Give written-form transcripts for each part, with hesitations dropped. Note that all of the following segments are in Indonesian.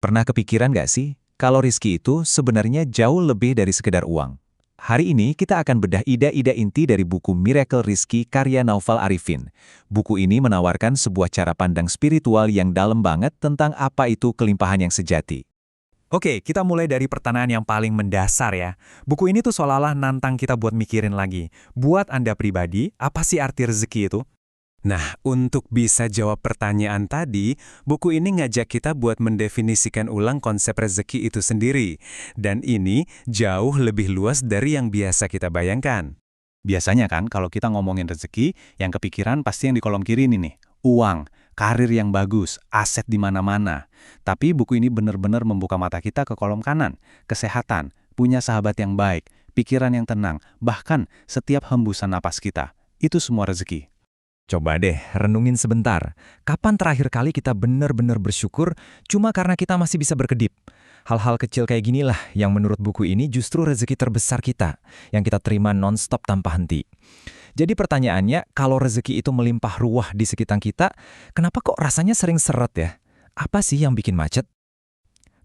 Pernah kepikiran nggak sih, kalau rezeki itu sebenarnya jauh lebih dari sekedar uang? Hari ini kita akan bedah ide-ide inti dari buku Miracle Rizki karya Naufal Arifin. Buku ini menawarkan sebuah cara pandang spiritual yang dalam banget tentang apa itu kelimpahan yang sejati. Oke, kita mulai dari pertanyaan yang paling mendasar ya. Buku ini tuh seolah-olah nantang kita buat mikirin lagi. Buat Anda pribadi, apa sih arti rezeki itu? Nah, untuk bisa jawab pertanyaan tadi, buku ini ngajak kita buat mendefinisikan ulang konsep rezeki itu sendiri. Dan ini jauh lebih luas dari yang biasa kita bayangkan. Biasanya kan kalau kita ngomongin rezeki, yang kepikiran pasti yang di kolom kiri ini nih. Uang, karir yang bagus, aset di mana-mana. Tapi buku ini benar-benar membuka mata kita ke kolom kanan. Kesehatan, punya sahabat yang baik, pikiran yang tenang, bahkan setiap hembusan napas kita. Itu semua rezeki. Coba deh, renungin sebentar. Kapan terakhir kali kita benar-benar bersyukur cuma karena kita masih bisa berkedip? Hal-hal kecil kayak ginilah yang menurut buku ini justru rezeki terbesar kita, yang kita terima non-stop tanpa henti. Jadi pertanyaannya, kalau rezeki itu melimpah ruah di sekitar kita, kenapa kok rasanya sering seret ya? Apa sih yang bikin macet?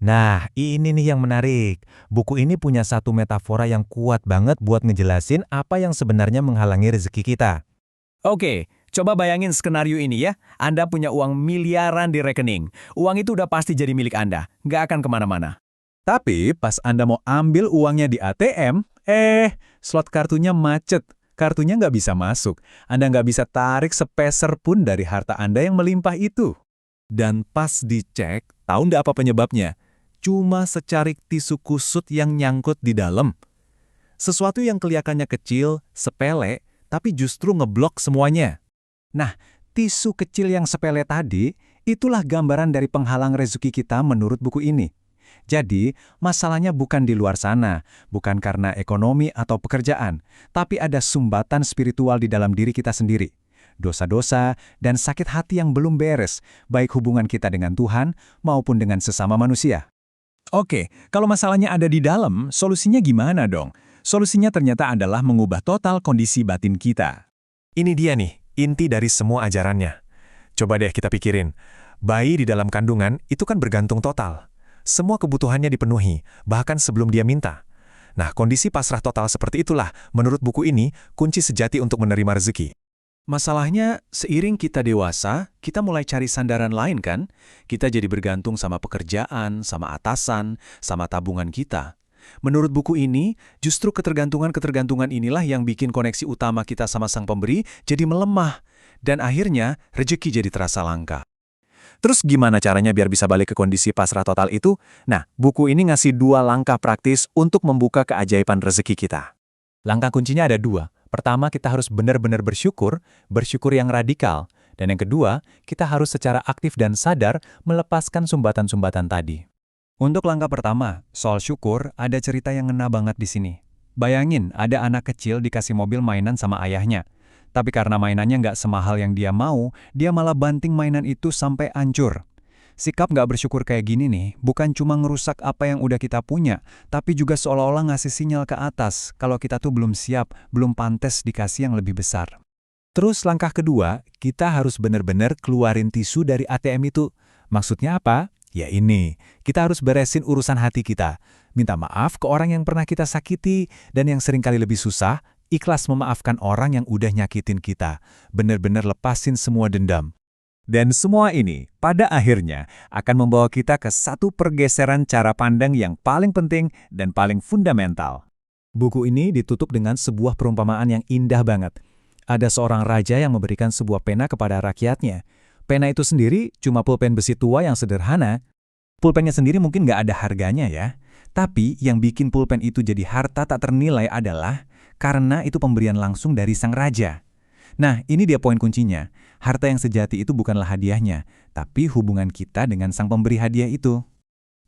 Nah, ini nih yang menarik. Buku ini punya satu metafora yang kuat banget buat ngejelasin apa yang sebenarnya menghalangi rezeki kita. Oke, coba bayangin skenario ini ya. Anda punya uang miliaran di rekening. Uang itu udah pasti jadi milik Anda, nggak akan kemana-mana. Tapi pas Anda mau ambil uangnya di ATM, slot kartunya macet. Kartunya nggak bisa masuk. Anda nggak bisa tarik sepeser pun dari harta Anda yang melimpah itu. Dan pas dicek, tahu nggak apa penyebabnya? Cuma secarik tisu kusut yang nyangkut di dalam. Sesuatu yang kelihatannya kecil, sepele, tapi justru ngeblok semuanya. Nah, tisu kecil yang sepele tadi, itulah gambaran dari penghalang rezeki kita menurut buku ini. Jadi, masalahnya bukan di luar sana, bukan karena ekonomi atau pekerjaan, tapi ada sumbatan spiritual di dalam diri kita sendiri. Dosa-dosa dan sakit hati yang belum beres, baik hubungan kita dengan Tuhan maupun dengan sesama manusia. Oke, kalau masalahnya ada di dalam, solusinya gimana dong? Solusinya ternyata adalah mengubah total kondisi batin kita. Ini dia nih, inti dari semua ajarannya. Coba deh kita pikirin. Bayi di dalam kandungan itu kan bergantung total. Semua kebutuhannya dipenuhi, bahkan sebelum dia minta. Nah, kondisi pasrah total seperti itulah, menurut buku ini, kunci sejati untuk menerima rezeki. Masalahnya, seiring kita dewasa, kita mulai cari sandaran lain kan? Kita jadi bergantung sama pekerjaan, sama atasan, sama tabungan kita. Menurut buku ini, justru ketergantungan-ketergantungan inilah yang bikin koneksi utama kita sama sang pemberi jadi melemah. Dan akhirnya, rezeki jadi terasa langka. Terus gimana caranya biar bisa balik ke kondisi pasrah total itu? Nah, buku ini ngasih 2 langkah praktis untuk membuka keajaiban rezeki kita. Langkah kuncinya ada 2. Pertama, kita harus benar-benar bersyukur yang radikal. Dan yang kedua, kita harus secara aktif dan sadar melepaskan sumbatan-sumbatan tadi. Untuk langkah pertama, soal syukur, ada cerita yang ngena banget di sini. Bayangin, ada anak kecil dikasih mobil mainan sama ayahnya. Tapi karena mainannya nggak semahal yang dia mau, dia malah banting mainan itu sampai hancur. Sikap nggak bersyukur kayak gini nih, bukan cuma ngerusak apa yang udah kita punya, tapi juga seolah-olah ngasih sinyal ke atas kalau kita tuh belum siap, belum pantas dikasih yang lebih besar. Terus langkah kedua, kita harus benar-benar keluarin tisu dari ATM itu. Maksudnya apa? Ya ini, kita harus beresin urusan hati kita. Minta maaf ke orang yang pernah kita sakiti, dan yang seringkali lebih susah, ikhlas memaafkan orang yang udah nyakitin kita. Benar-benar lepasin semua dendam. Dan semua ini, pada akhirnya, akan membawa kita ke satu pergeseran cara pandang yang paling penting dan paling fundamental. Buku ini ditutup dengan sebuah perumpamaan yang indah banget. Ada seorang raja yang memberikan sebuah pena kepada rakyatnya. Pena itu sendiri cuma pulpen besi tua yang sederhana. Pulpennya sendiri mungkin nggak ada harganya ya. Tapi yang bikin pulpen itu jadi harta tak ternilai adalah karena itu pemberian langsung dari sang raja. Nah, ini dia poin kuncinya. Harta yang sejati itu bukanlah hadiahnya, tapi hubungan kita dengan sang pemberi hadiah itu.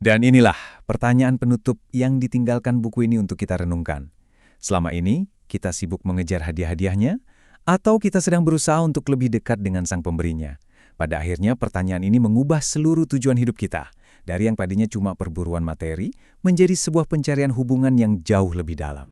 Dan inilah pertanyaan penutup yang ditinggalkan buku ini untuk kita renungkan. Selama ini, kita sibuk mengejar hadiah-hadiahnya, atau kita sedang berusaha untuk lebih dekat dengan sang pemberinya? Pada akhirnya, pertanyaan ini mengubah seluruh tujuan hidup kita. Dari yang tadinya cuma perburuan materi, menjadi sebuah pencarian hubungan yang jauh lebih dalam.